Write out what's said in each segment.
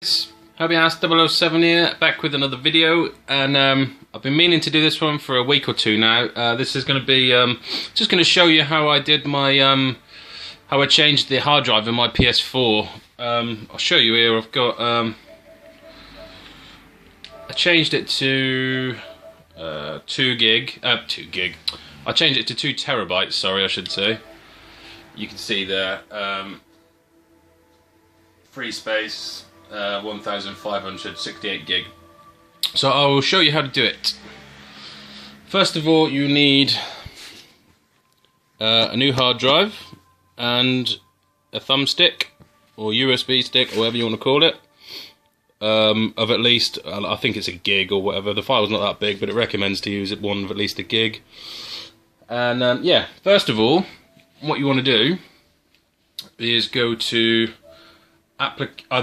It's Ps4 here, back with another video, and I've been meaning to do this one for a week or two now. This is going to be just going to show you how I did my how I changed the hard drive in my PS4. I'll show you here. I've got I changed it to 2 gig. I changed it to 2 terabytes. Sorry, I should say. You can see there. Free space. 1568 gig. So I will show you how to do it. First of all, you need a new hard drive and a thumbstick or USB stick or whatever you want to call it, of at least, I think it's a gig or whatever. The file's not that big, but it recommends to use one of at least a gig. And yeah, first of all, what you want to do is go to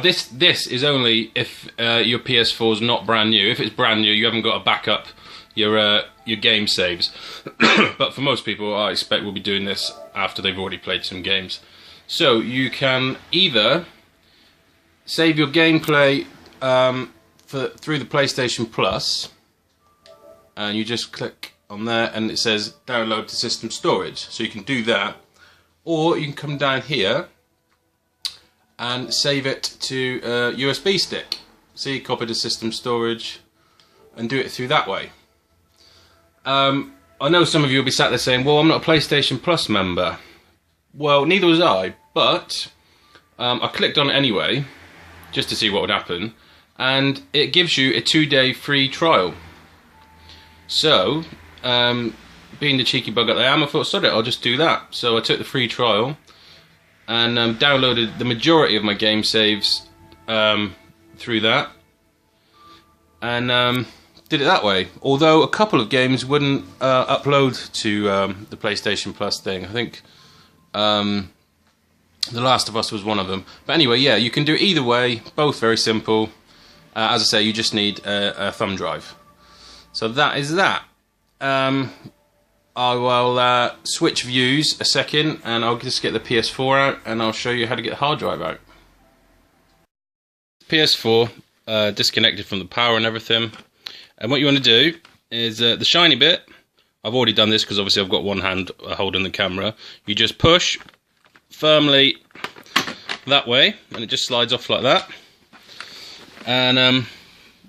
this is only if your PS4 is not brand new. If it's brand new, you haven't got to back up your game saves. But for most people, I expect we'll be doing this after they've already played some games. So you can either save your gameplay through the PlayStation Plus, and you just click on there, and it says download to system storage. So you can do that, or you can come down here and save it to a USB stick. See, copy to system storage and do it through that way. I know some of you will be sat there saying, well, I'm not a PlayStation Plus member. Well, neither was I, but I clicked on it anyway, just to see what would happen, and it gives you a 2-day free trial. So, being the cheeky bug that I am, I thought, sod it, I'll just do that. So I took the free trial and downloaded the majority of my game saves through that, and did it that way. Although a couple of games wouldn't upload to the PlayStation Plus thing. I think The Last of Us was one of them. But anyway, yeah, you can do it either way, both very simple. As I say, you just need a thumb drive. So that is that. I will switch views a second, and I'll just get the PS4 out, and I'll show you how to get the hard drive out. PS4 disconnected from the power and everything, and what you want to do is the shiny bit. I've already done this because obviously I've got one hand holding the camera. You just push firmly that way, and it just slides off like that, and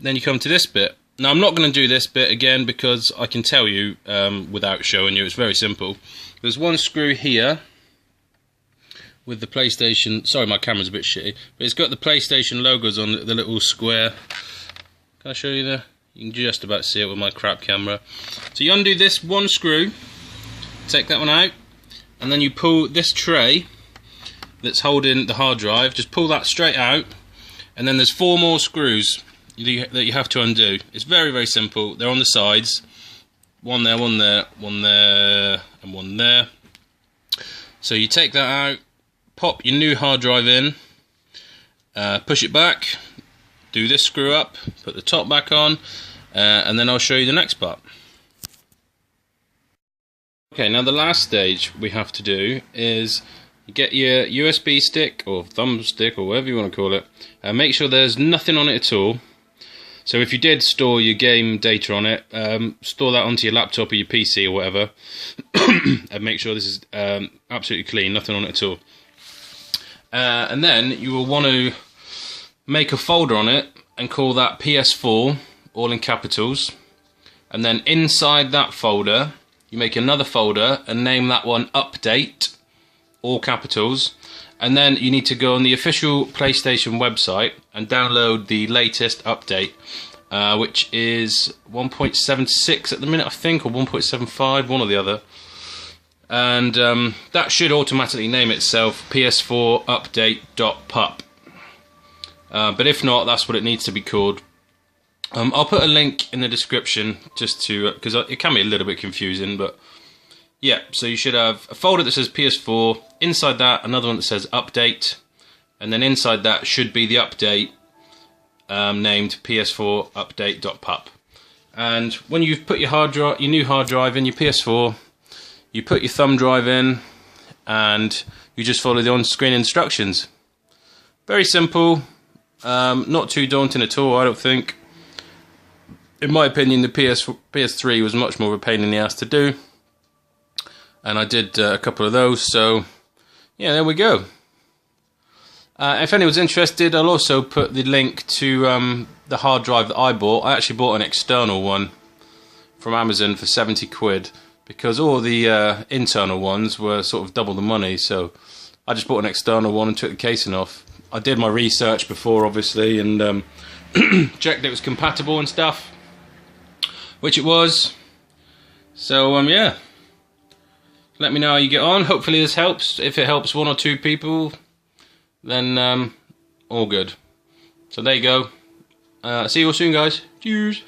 then you come to this bit. Now, I'm not going to do this bit again because I can tell you without showing you. It's very simple. There's one screw here with the PlayStation. Sorry, my camera's a bit shitty, but it's got the PlayStation logos on the little square. Can I show you there? You can just about see it with my crap camera. So you undo this one screw, take that one out, and then you pull this tray that's holding the hard drive. Just pull that straight out, and then there's 4 more screws that you have to undo. It's very, very simple. They're on the sides. One there, one there, one there, and one there. So you take that out, pop your new hard drive in, push it back, do this screw up, put the top back on, and then I'll show you the next part. Okay, now the last stage we have to do is get your USB stick or thumbstick or whatever you want to call it, and make sure there's nothing on it at all. So if you did store your game data on it, store that onto your laptop or your PC or whatever, and make sure this is absolutely clean, nothing on it at all. And then you will want to make a folder on it and call that PS4, all in capitals. And then inside that folder, you make another folder and name that one Update, all capitals. And then you need to go on the official PlayStation website and download the latest update, which is 1.76 at the minute, I think, or 1.75, one or the other. And that should automatically name itself PS4 update.pup. But if not, that's what it needs to be called. I'll put a link in the description just to, because it can be a little bit confusing, but yeah, so you should have a folder that says PS4, inside that another one that says Update, and then inside that should be the update named PS4 update.pup. And when you've put your new hard drive in your PS4, you put your thumb drive in, and you just follow the on-screen instructions. Very simple. Not too daunting at all, I don't think. In my opinion, the PS3 was much more of a pain in the ass to do, and I did a couple of those, so yeah, there we go. If anyone's interested, I'll also put the link to the hard drive that I bought. I actually bought an external one from Amazon for 70 quid, because all the internal ones were sort of double the money, so I just bought an external one and took the casing off. I did my research before, obviously, and checked it was compatible and stuff, which it was. So yeah, let me know how you get on. Hopefully this helps. If it helps one or two people, then all good. So there you go. See you all soon, guys. Cheers.